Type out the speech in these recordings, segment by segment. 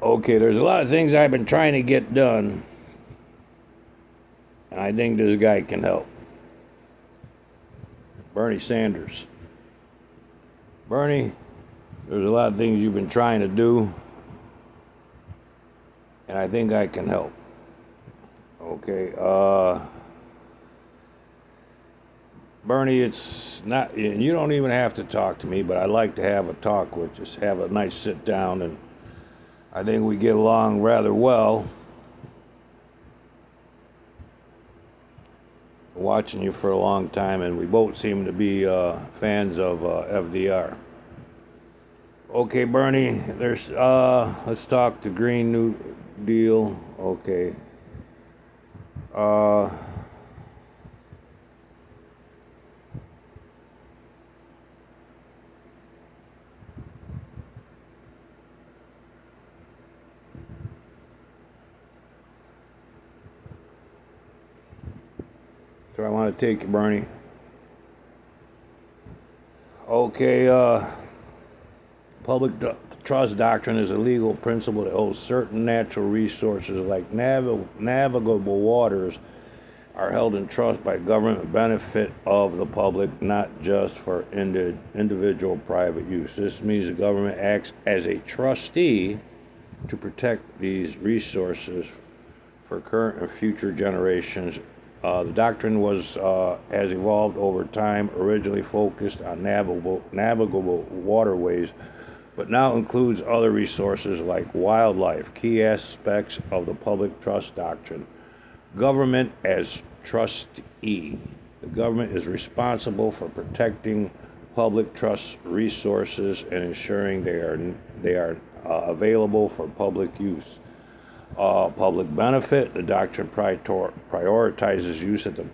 Okay, there's a lot of things I've been trying to get done, and I think this guy can help. Bernie Sanders. Bernie, there's a lot of things you've been trying to do, and I think I can help. Okay, Bernie, it's not, and you don't even have to talk to me, but I like to have a talk with, just have a nice sit down, and I think we get along rather well. Watching you for a long time, and we both seem to be fans of FDR. Okay, Bernie, let's talk the Green New Deal. Okay. Uh, so I want to take you, Bernie. Okay, public trust doctrine is a legal principle that holds certain natural resources like navigable waters are held in trust by government benefit of the public, not just for individual private use. This means the government acts as a trustee to protect these resources for current and future generations. The doctrine has evolved over time, originally focused on navigable waterways, but now includes other resources like wildlife, key aspects of the public trust doctrine. Government as trustee. The government is responsible for protecting public trust resources and ensuring they are available for public use. Public benefit. The doctrine prioritizes use at the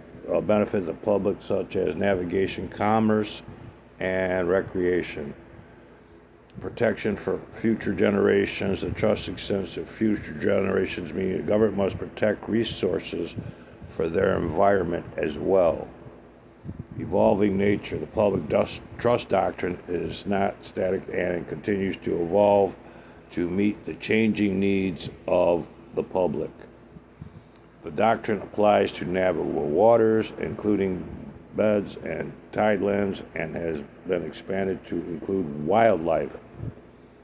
benefit of the public, such as navigation, commerce, and recreation. Protection for future generations. The trust extends to future generations, meaning the government must protect resources for their environment as well. Evolving nature. The public trust doctrine is not static and it continues to evolve to meet the changing needs of the public. The doctrine applies to navigable waters, including beds and tidelands, and has been expanded to include wildlife.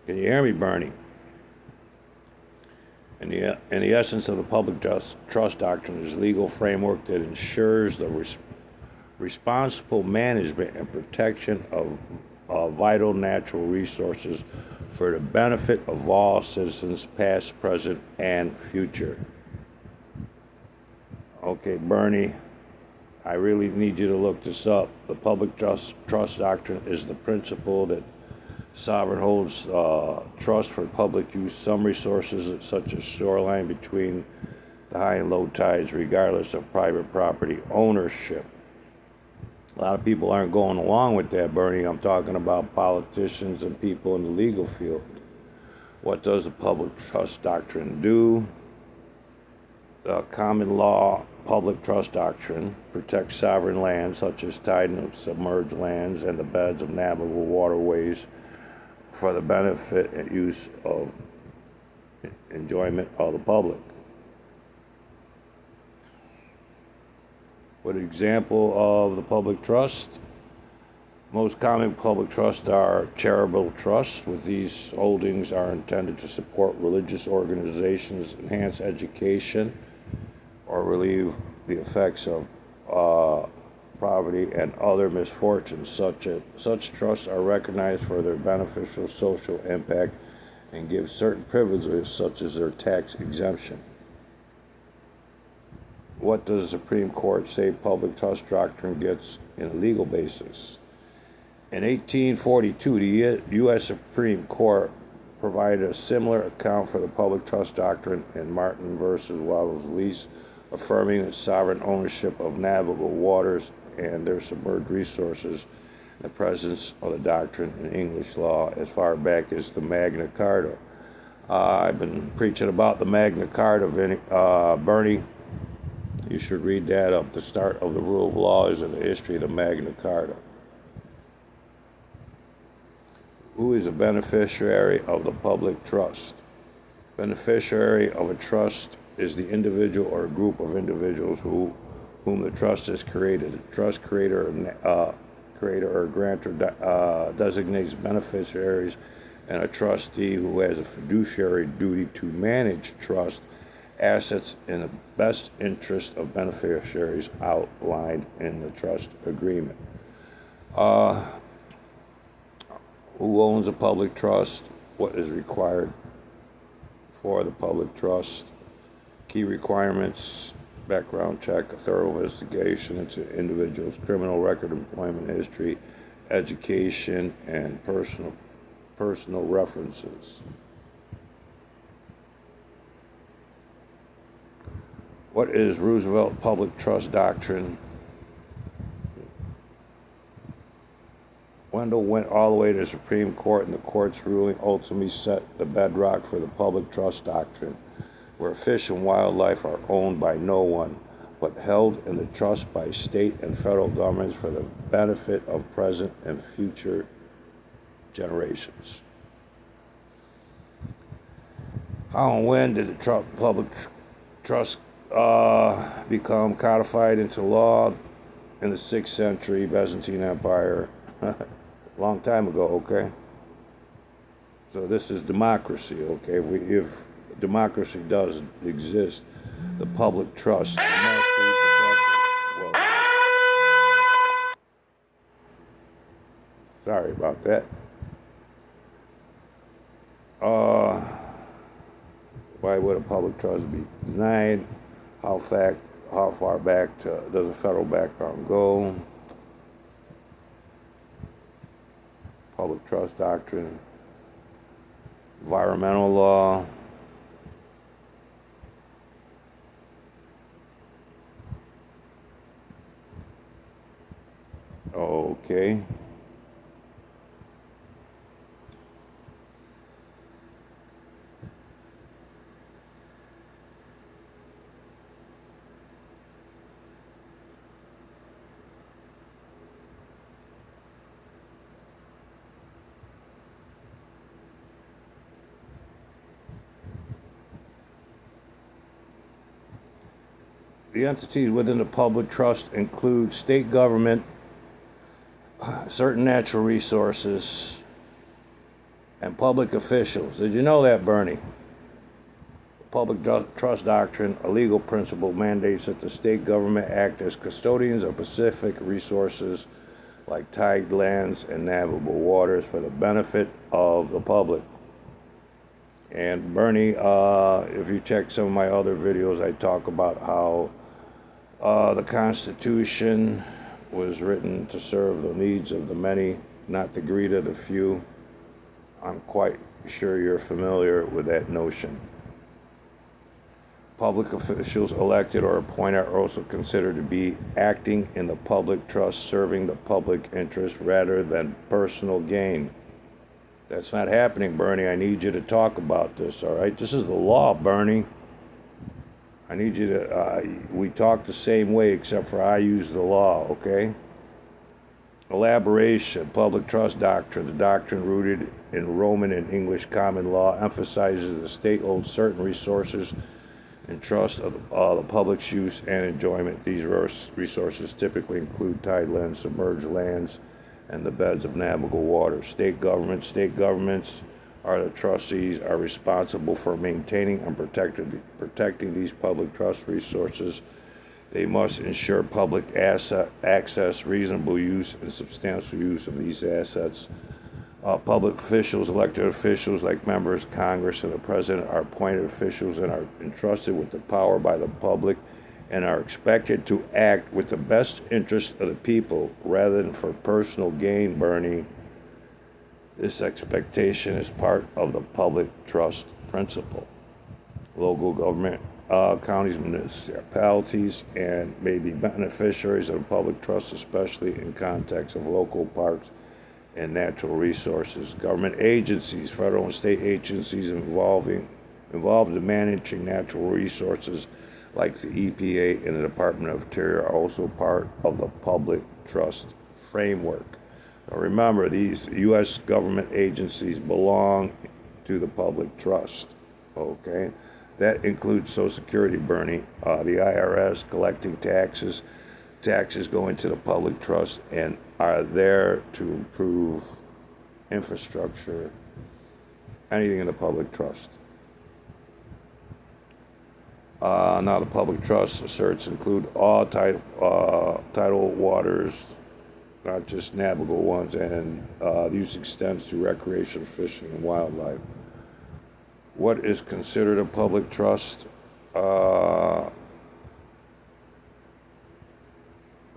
Can you hear me, Bernie? In the essence of the public trust doctrine is a legal framework that ensures the responsible management and protection of vital natural resources for the benefit of all citizens, past, present, and future. Okay, Bernie, I really need you to look this up. The public trust doctrine is the principle that sovereign holds trust for public use some resources such as shoreline between the high and low tides, regardless of private property ownership. A lot of people aren't going along with that, Bernie. I'm talking about politicians and people in the legal field. What does the public trust doctrine do? The common law public trust doctrine protects sovereign lands such as tide and submerged lands and the beds of navigable waterways for the benefit and use of enjoyment of the public. What example of the public trust? Most common public trusts are charitable trusts. With these holdings are intended to support religious organizations, enhance education, or relieve the effects of poverty and other misfortunes. Such trusts are recognized for their beneficial social impact and give certain privileges such as their tax exemption. What does the Supreme Court say public trust doctrine gets in a legal basis? In 1842, the U.S. Supreme Court provided a similar account for the public trust doctrine in Martin versus Waddell's lease, affirming that sovereign ownership of navigable waters and their submerged resources, the presence of the doctrine in English law as far back as the Magna Carta. I've been preaching about the Magna Carta, Bernie. You should read that up. The start of the rule of law is in the history of the Magna Carta. Who is a beneficiary of the public trust? Beneficiary of a trust is the individual or a group of individuals whom the trust is created. The trust creator or grantor designates beneficiaries, and a trustee who has a fiduciary duty to manage trust assets in the best interest of beneficiaries outlined in the trust agreement. Uh, who owns a public trust? What is required for the public trust? Key requirements: background check, a thorough investigation into individuals' criminal record, employment history, education, and personal references. What is Roosevelt Public Trust Doctrine? Wendell went all the way to the Supreme Court, and the court's ruling ultimately set the bedrock for the public trust doctrine, where fish and wildlife are owned by no one, but held in the trust by state and federal governments for the benefit of present and future generations. How and when did the public trust become codified into law? In the 6th century Byzantine Empire. Long time ago, okay? So this is democracy, okay? If democracy does exist, the public trust must be protected. Well, sorry about that. Why would a public trust be denied? How far back does a federal background go? Public trust doctrine, environmental law, okay. The entities within the public trust include state government, certain natural resources, and public officials. Did you know that, Bernie? The public trust doctrine, a legal principle, mandates that the state government act as custodians of specific resources like tide lands and navigable waters for the benefit of the public. And Bernie, if you check some of my other videos, I talk about how the Constitution was written to serve the needs of the many, not the greed of the few. I'm quite sure you're familiar with that notion. Public officials elected or appointed are also considered to be acting in the public trust, serving the public interest rather than personal gain. That's not happening, Bernie. I need you to talk about this, all right? This is the law, Bernie. I need you to, we talk the same way except for I use the law, okay? Elaboration, public trust doctrine. The doctrine rooted in Roman and English common law emphasizes the state owns certain resources in trust of the public's use and enjoyment. These resources typically include tidelands, submerged lands, and the beds of navigable water. State governments are the trustees, are responsible for maintaining and protecting these public trust resources. They must ensure public access, reasonable use, and substantial use of these assets. Public officials, elected officials like members, Congress, and the President are appointed officials and are entrusted with the power by the public and are expected to act with the best interest of the people rather than for personal gain, Bernie. This expectation is part of the public trust principle. Local government, counties, municipalities, and may be beneficiaries of the public trust, especially in context of local parks and natural resources. Government agencies, federal and state agencies involved in managing natural resources like the EPA and the Department of Interior are also part of the public trust framework. Now remember, these U.S. government agencies belong to the public trust. Okay, that includes Social Security, Bernie, the IRS collecting taxes. Taxes go into the public trust and are there to improve infrastructure, anything in the public trust. Now, the public trust asserts include all tidal waters, not just navigable ones, and the use extends to recreational fishing and wildlife. What is considered a public trust?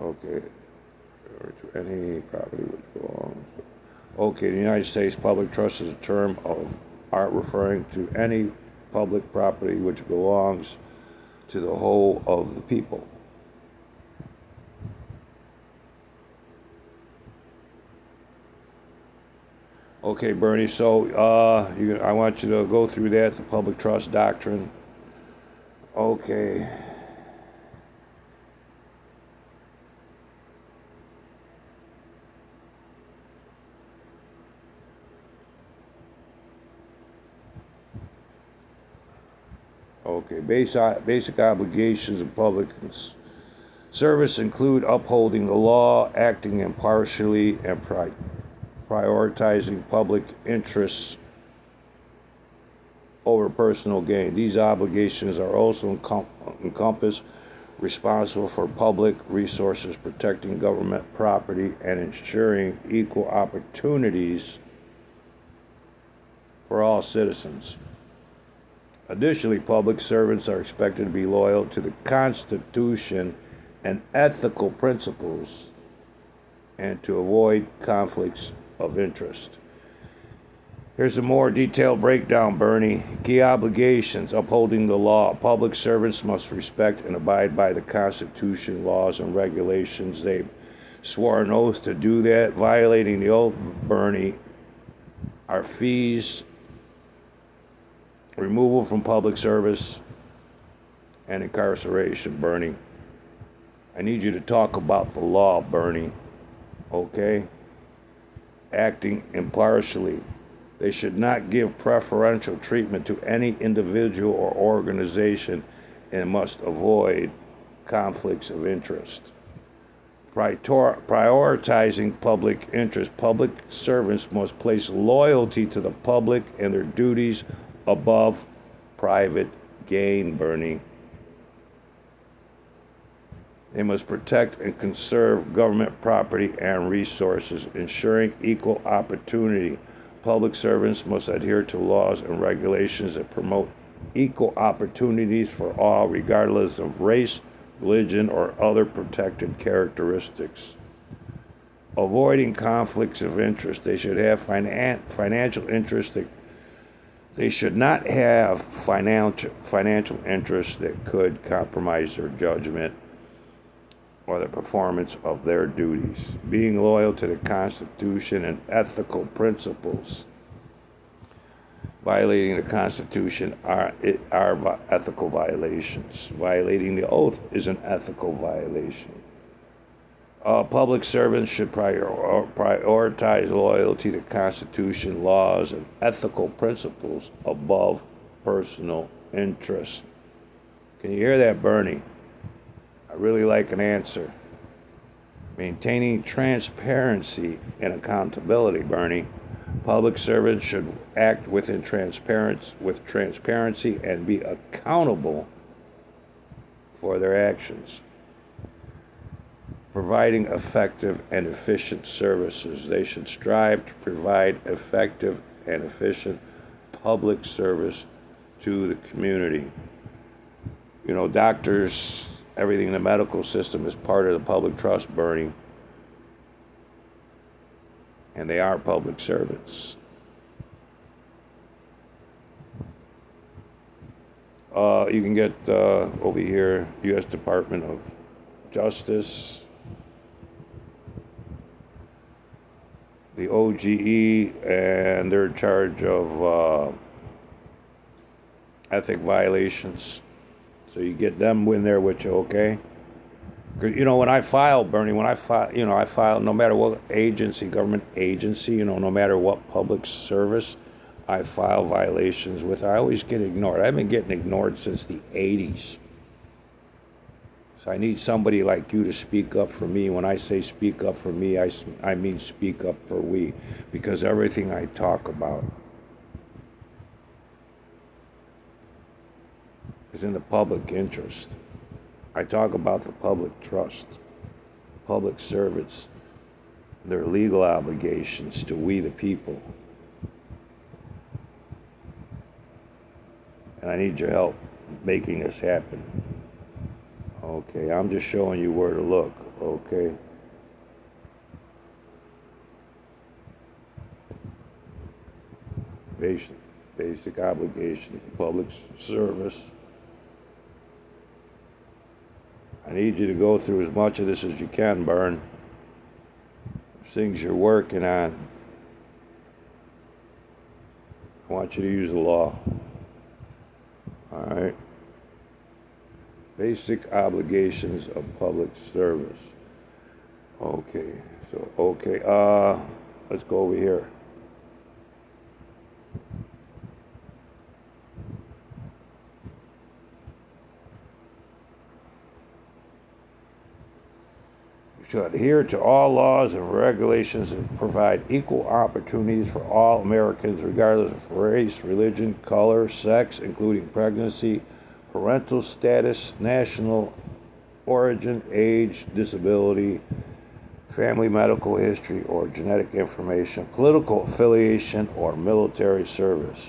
Okay, or to any property which belongs. Okay, the United States public trust is a term of art referring to any public property which belongs to the whole of the people. Okay, Bernie, so I want you to go through that, the public trust doctrine. Okay. Okay, basic obligations of public service include upholding the law, acting impartially, and prioritizing public interests over personal gain. These obligations are also encompass responsible for public resources, protecting government property, and ensuring equal opportunities for all citizens. Additionally, public servants are expected to be loyal to the Constitution and ethical principles and to avoid conflicts of interest. Here's a more detailed breakdown, Bernie. Key obligations: upholding the law. Public servants must respect and abide by the Constitution, laws, and regulations. They swore an oath to do that. Violating the oath, Bernie, are fees, removal from public service, and incarceration, Bernie. I need you to talk about the law, Bernie, okay? Acting impartially. They should not give preferential treatment to any individual or organization and must avoid conflicts of interest. Prioritizing public interest. Public servants must place loyalty to the public and their duties above private gain, Bernie. They must protect and conserve government property and resources, ensuring equal opportunity. Public servants must adhere to laws and regulations that promote equal opportunities for all, regardless of race, religion, or other protected characteristics. Avoiding conflicts of interest. They should have financial interest that they should not have financial interests that could compromise their judgment or the performance of their duties. Being loyal to the Constitution and ethical principles. Violating the Constitution are ethical violations. Violating the oath is an ethical violation. Public servants should prioritize loyalty to Constitution, laws, and ethical principles above personal interest. Can you hear that, Bernie? I really like an answer. Maintaining transparency and accountability, Bernie. Public servants should act with transparency and be accountable for their actions. Providing effective and efficient services. They should strive to provide effective and efficient public service to the community. You know, doctors, everything in the medical system is part of the public trust, Bernie. And they are public servants. You can get over here, U.S. Department of Justice, the OGE, and they're in charge of ethic violations. So you get them in there with you, okay? You know, when I file, Bernie, I file no matter what agency, government agency, no matter what public service, I file violations with. I always get ignored. I've been getting ignored since the 80s. So I need somebody like you to speak up for me. When I say speak up for me, I mean speak up for we, because everything I talk about is in the public interest. I talk about the public trust, public servants, their legal obligations to we the people. And I need your help making this happen. Okay, I'm just showing you where to look, okay? Basic obligation, public service. I need you to go through as much of this as you can, Burn. Things you're working on. I want you to use the law. All right? Basic obligations of public service. Okay, let's go over here. To adhere to all laws and regulations and provide equal opportunities for all Americans, regardless of race, religion, color, sex, including pregnancy, parental status, national origin, age, disability, family medical history or genetic information, political affiliation, or military service.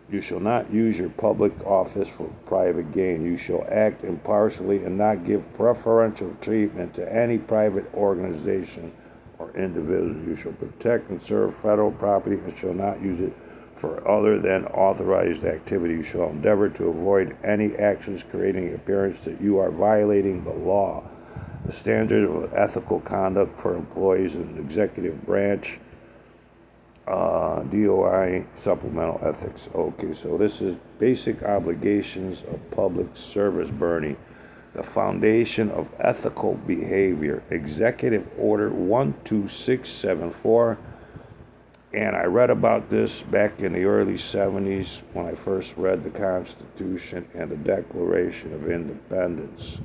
You shall not use your public office for private gain. You shall act impartially and not give preferential treatment to any private organization or individual. You shall protect and serve federal property and shall not use it for other than authorized activity. You shall endeavor to avoid any actions creating the appearance that you are violating the law. The standard of ethical conduct for employees in the executive branch, DOI supplemental ethics. Okay, so this is basic obligations of public service, Bernie. The foundation of ethical behavior, Executive Order 12674. And I read about this back in the early 70s when I first read the Constitution and the Declaration of Independence.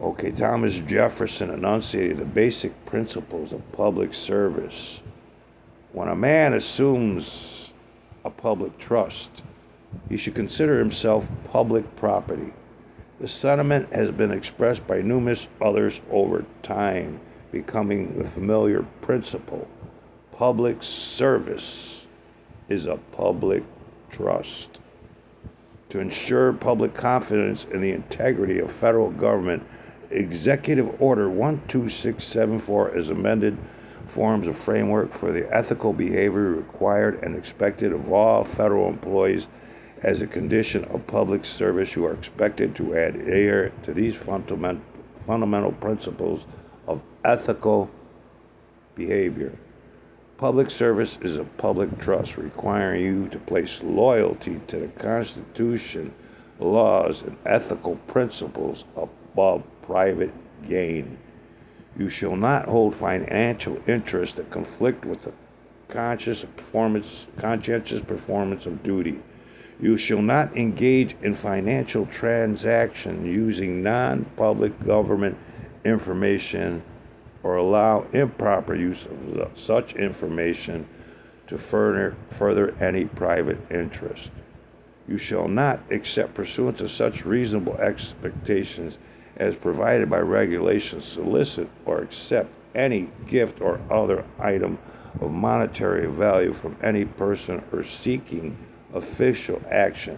Okay, Thomas Jefferson enunciated the basic principles of public service. When a man assumes a public trust, he should consider himself public property. The sentiment has been expressed by numerous others over time, becoming the familiar principle. Public service is a public trust. To ensure public confidence in the integrity of federal government, Executive Order 12674 is amended forms a framework for the ethical behavior required and expected of all federal employees as a condition of public service who are expected to adhere to these fundamental principles of ethical behavior. Public service is a public trust requiring you to place loyalty to the Constitution, laws, and ethical principles above private gain. You shall not hold financial interests that conflict with the conscientious performance of duty. You shall not engage in financial transactions using non-public government information or allow improper use of such information to further any private interest. You shall not accept pursuant to such reasonable expectations as provided by regulations, solicit or accept any gift or other item of monetary value from any person or seeking official action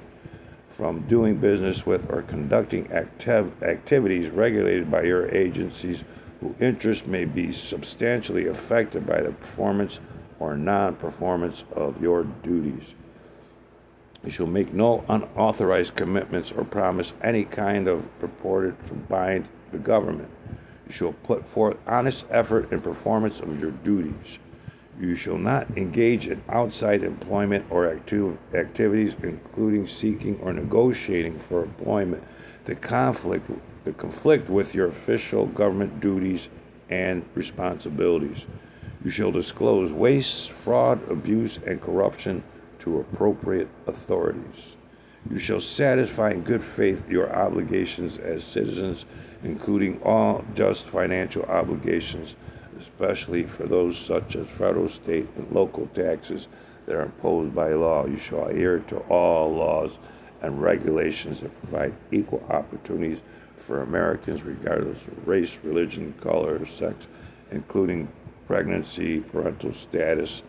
from doing business with or conducting activities regulated by your agencies whose interest may be substantially affected by the performance or non-performance of your duties. You shall make no unauthorized commitments or promise any kind of purported to bind the government. You shall put forth honest effort in performance of your duties. You shall not engage in outside employment or activities, including seeking or negotiating for employment that conflict with your official government duties and responsibilities. You shall disclose waste, fraud, abuse, and corruption to to appropriate authorities. You shall satisfy in good faith your obligations as citizens, including all just financial obligations, especially for those such as federal, state, and local taxes that are imposed by law. You shall adhere to all laws and regulations that provide equal opportunities for Americans regardless of race, religion, color, or sex, including pregnancy, parental status.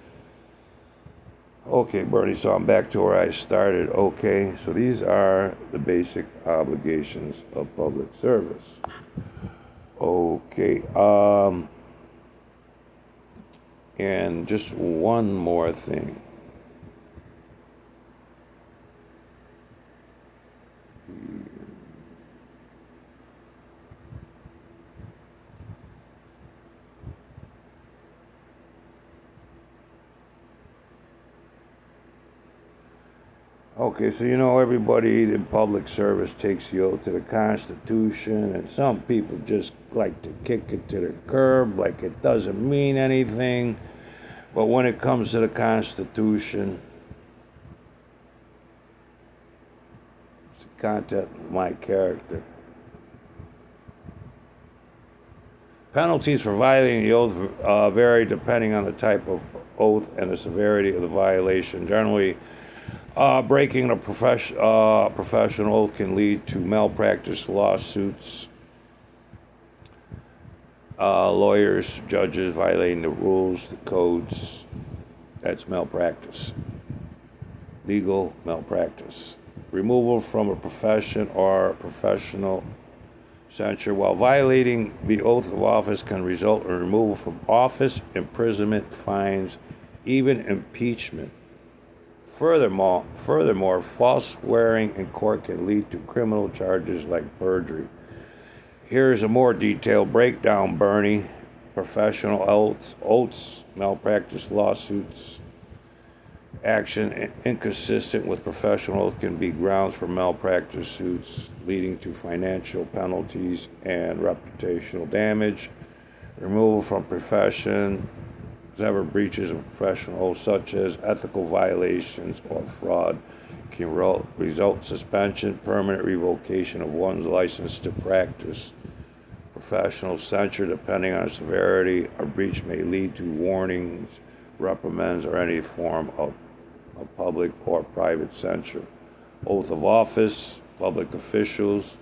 Okay, Bernie, so I'm back to where I started. Okay, so these are the basic obligations of public service. Okay, and just one more thing. Okay, so everybody in public service takes the oath to the Constitution, and some people just like to kick it to the curb like it doesn't mean anything. But when it comes to the Constitution, it's the content of my character. Penalties for violating the oath vary depending on the type of oath and the severity of the violation. Generally, breaking a professional oath can lead to malpractice lawsuits. Lawyers, judges violating the rules, the codes, that's malpractice. Legal malpractice. Removal from a profession or professional censure while violating the oath of office can result in removal from office, imprisonment, fines, even impeachment. Furthermore, false swearing in court can lead to criminal charges like perjury. Here's a more detailed breakdown, Bernie. Professional oaths, malpractice lawsuits. Action inconsistent with professional oath can be grounds for malpractice suits, leading to financial penalties and reputational damage. Removal from profession, several breaches of professional oath, such as ethical violations or fraud, can result suspension, permanent revocation of one's license to practice. Professional censure, depending on severity, a breach may lead to warnings, reprimands, or any form of public or private censure. Oath of office, public officials,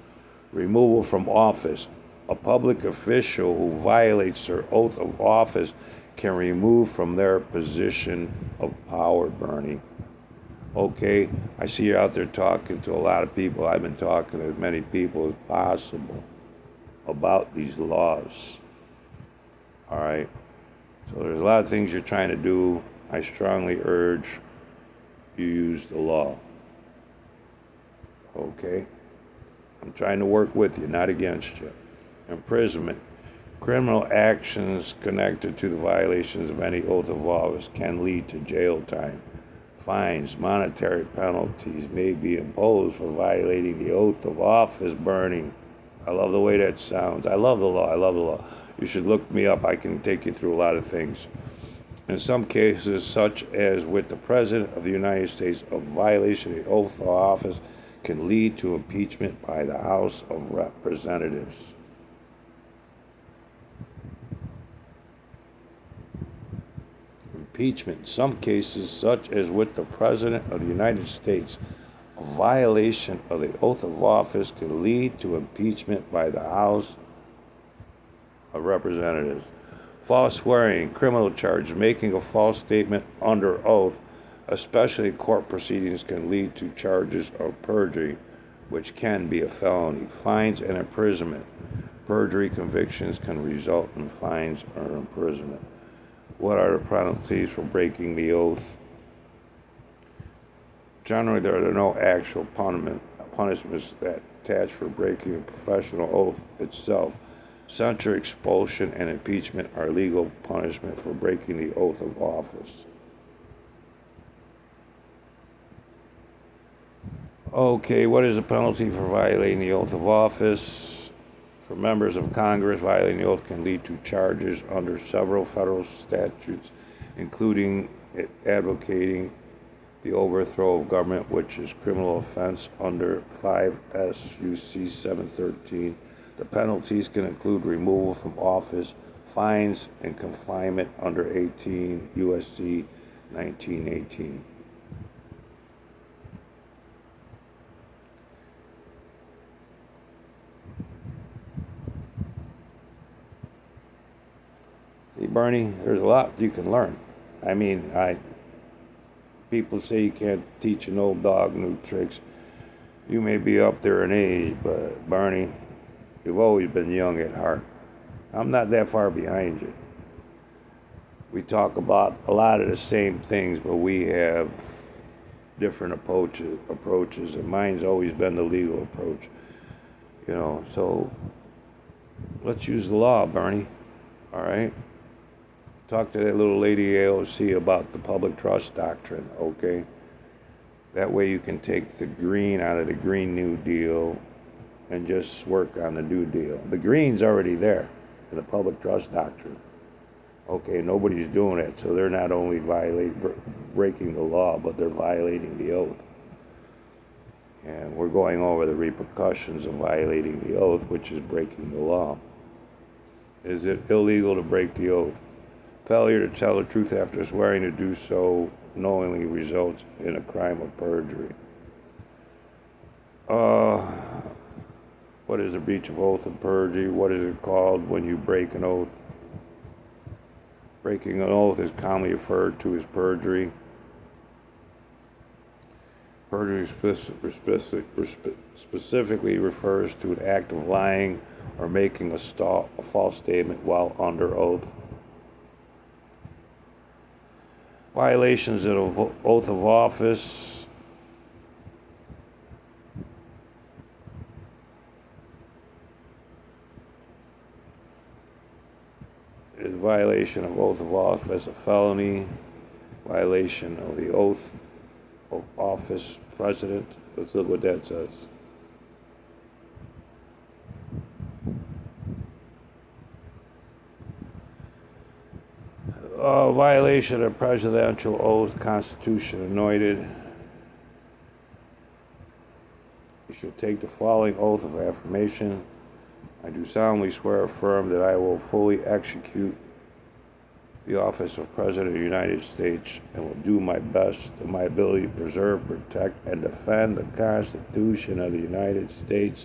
removal from office. A public official who violates their oath of office can remove from their position of power, Bernie. Okay, I see you out there talking to a lot of people. I've been talking to as many people as possible about these laws. All right, so there's a lot of things you're trying to do. I strongly urge you use the law. Okay, I'm trying to work with you, not against you. Imprisonment. Criminal actions connected to the violations of any oath of office can lead to jail time. Fines, monetary penalties may be imposed for violating the oath of office, Bernie. I love the way that sounds. I love the law. You should look me up. I can take you through a lot of things. In some cases, such as with the President of the United States, a violation of the oath of office can lead to impeachment by the House of Representatives. Impeachment. In some cases, such as with the President of the United States, a violation of the oath of office can lead to impeachment by the House of Representatives. False swearing, criminal charge, making a false statement under oath, especially court proceedings, can lead to charges of perjury, which can be a felony. Fines and imprisonment. Perjury convictions can result in fines or imprisonment. What are the penalties for breaking the oath? Generally, there are no actual punishments that attach for breaking a professional oath itself. Censure, expulsion, and impeachment are legal punishment for breaking the oath of office. Okay, what is the penalty for violating the oath of office? For members of Congress, violating the oath can lead to charges under several federal statutes, including advocating the overthrow of government, which is criminal offense under 5 SUC 713. The penalties can include removal from office, fines, and confinement under 18 USC 1918. See, Bernie, there's a lot you can learn. I mean, people say you can't teach an old dog new tricks. You may be up there in age, but Bernie, you've always been young at heart. I'm not that far behind you. We talk about a lot of the same things, but we have different approaches, and mine's always been the legal approach. So let's use the law, Bernie. All right? Talk to that little lady AOC about the public trust doctrine, okay? That way you can take the green out of the Green New Deal and just work on the New Deal. The green's already there in the public trust doctrine. Okay, nobody's doing it, so they're not only breaking the law, but they're violating the oath. And we're going over the repercussions of violating the oath, which is breaking the law. Is it illegal to break the oath? Failure to tell the truth after swearing to do so knowingly results in a crime of perjury. What is a breach of oath and perjury? What is it called when you break an oath? Breaking an oath is commonly referred to as perjury. Perjury specifically refers to an act of lying or making a false statement while under oath. Violations of oath of office. Is violation of oath of office a felony? Violation of the oath of office president. Let's look what that says. Violation of presidential oath, Constitution anointed. You shall take the following oath of affirmation. I do solemnly swear or affirm that I will fully execute the office of President of the United States and will do my best in my ability to preserve, protect, and defend the Constitution of the United States.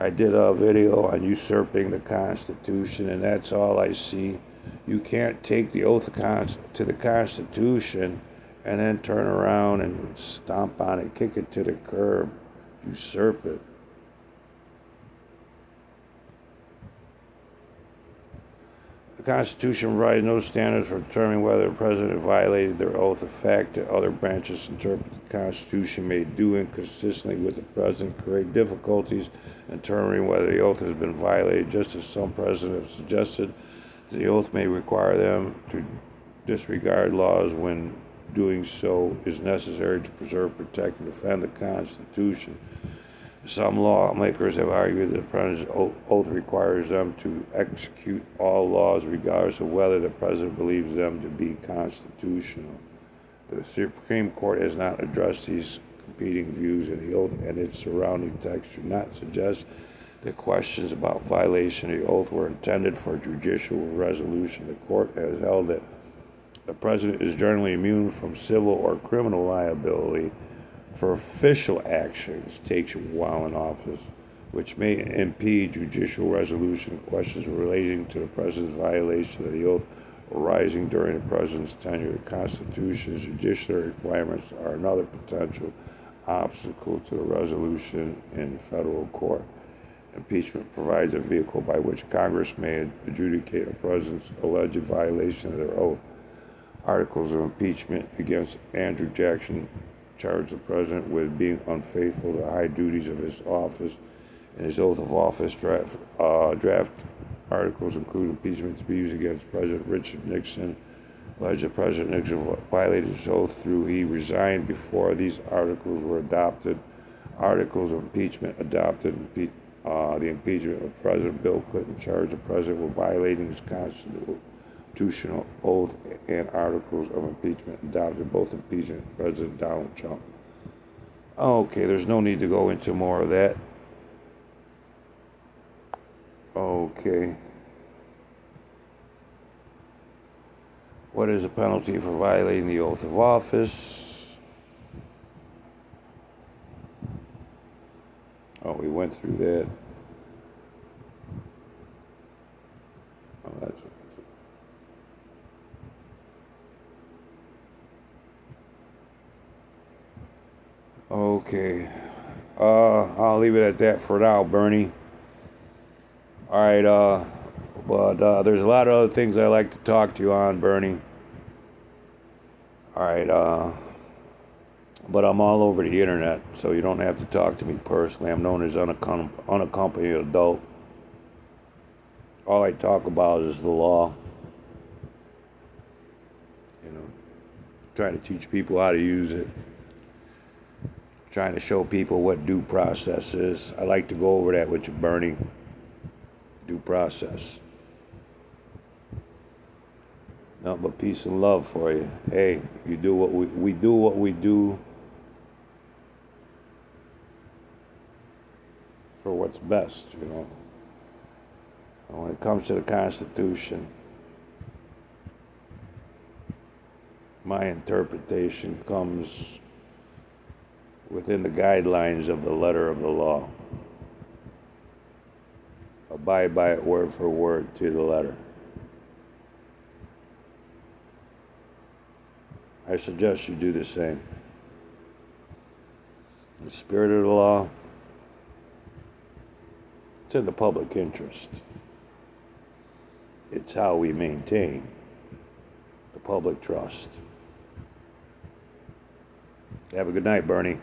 I did a video on usurping the Constitution, and that's all I see. You can't take the oath to the Constitution and then turn around and stomp on it, kick it to the curb, usurp it. The Constitution provides no standards for determining whether the president violated their oath. The fact that other branches interpret the Constitution may do inconsistently with the president create difficulties in determining whether the oath has been violated, just as some presidents have suggested. The oath may require them to disregard laws when doing so is necessary to preserve, protect, and defend the Constitution. Some lawmakers have argued that the president's oath requires them to execute all laws regardless of whether the president believes them to be constitutional. The Supreme Court has not addressed these competing views, and the oath and its surrounding text do not suggest that questions about violation of the oath were intended for judicial resolution. The court has held that the president is generally immune from civil or criminal liability for official actions taken while in office, which may impede judicial resolution of questions relating to the president's violation of the oath arising during the president's tenure. The Constitution's judicial requirements are another potential obstacle to the resolution in federal court. Impeachment provides a vehicle by which Congress may adjudicate a president's alleged violation of their oath. Articles of impeachment against Andrew Jackson charged the president with being unfaithful to the high duties of his office, and his oath of office draft articles include impeachment to be used against President Richard Nixon. Alleged that President Nixon violated his oath through he resigned before these articles were adopted. Articles of impeachment adopted the impeachment of President Bill Clinton charged the president with violating his constitutional oath and articles of impeachment adopted, both impeaching President Donald Trump. Okay, there's no need to go into more of that. Okay. What is the penalty for violating the oath of office? Oh, we went through that. Oh, that's okay. I'll leave it at that for now, Bernie. All right. But there's a lot of other things I like to talk to you on, Bernie. All right. But I'm all over the internet, so you don't have to talk to me personally. I'm known as unaccompanied adult. All I talk about is the law. You know, trying to teach people how to use it. Trying to show people what due process is. I like to go over that with you, Bernie. Due process. Nothing but peace and love for you. Hey, you do what we do what we do for what's best, you know. And when it comes to the Constitution, my interpretation comes within the guidelines of the letter of the law. Abide by it word for word to the letter. I suggest you do the same. The spirit of the law, it's in the public interest. It's how we maintain the public trust. Have a good night, Bernie.